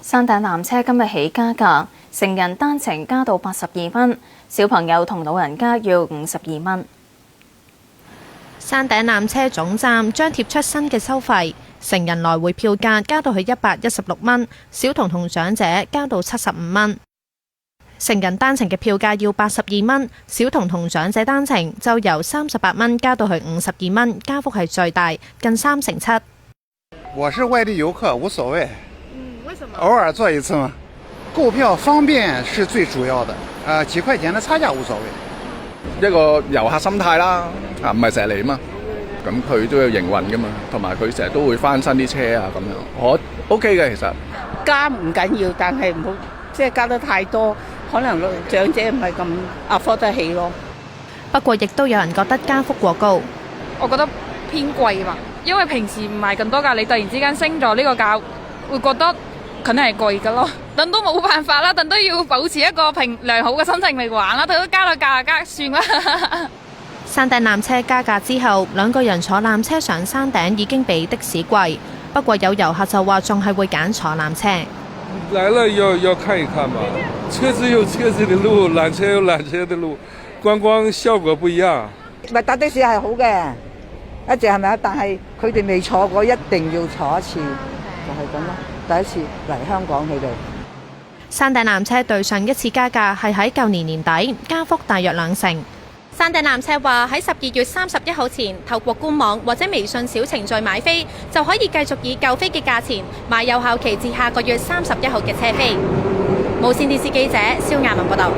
山頂纜車今日起加價，成人單程加到82蚊，小朋友同老人家要52蚊。山頂纜車總站將貼出新嘅收費，成人來回票價加到去116蚊，小童同長者加到75蚊。成人單程嘅票價要82蚊，小童同長者單程就由38蚊加到去52蚊，加幅係最大，近7%。我是外地遊客，無所謂。為什麼？偶爾坐一次嘛，購票方便是最主要的。幾塊錢的差價無所謂。一個遊客心態啦，唔係成日嚟嘛，咁佢都要營運噶嘛，同埋佢成日都會翻新啲車啊咁樣，我 OK 嘅其實。加唔緊要，但係唔好即係加得太多，可能長者唔係咁afford得起咯。不過亦都有人覺得加幅過高，我覺得偏貴嘛，因為平時唔係咁多價，你突然之間升咗呢個價，會覺得肯定係貴㗎咯。等都冇辦法啦，等都要保持一個良好嘅心情嚟玩啦，等都加到價加算啦。山頂纜車加價之後，2個人坐纜車上山頂已經比的士貴。不過有遊客就話仲係會揀坐纜車。來了要看一看嘛，車子有車子的路，纜車有纜車的路，觀光效果不一樣。咪搭的士係好嘅，一直係咪啊？但係佢哋未坐過，一定要坐一次，就係咁咯。第一次嚟香港，佢哋。山頂纜車對上一次加價係喺舊年年底，加幅大約2成。山頂纜車話喺12月31號前透過官網或者微信小程序買飛，就可以繼續以舊飛嘅價錢買有效期至下個月31號嘅車飛。無線電視記者蕭亞文報道。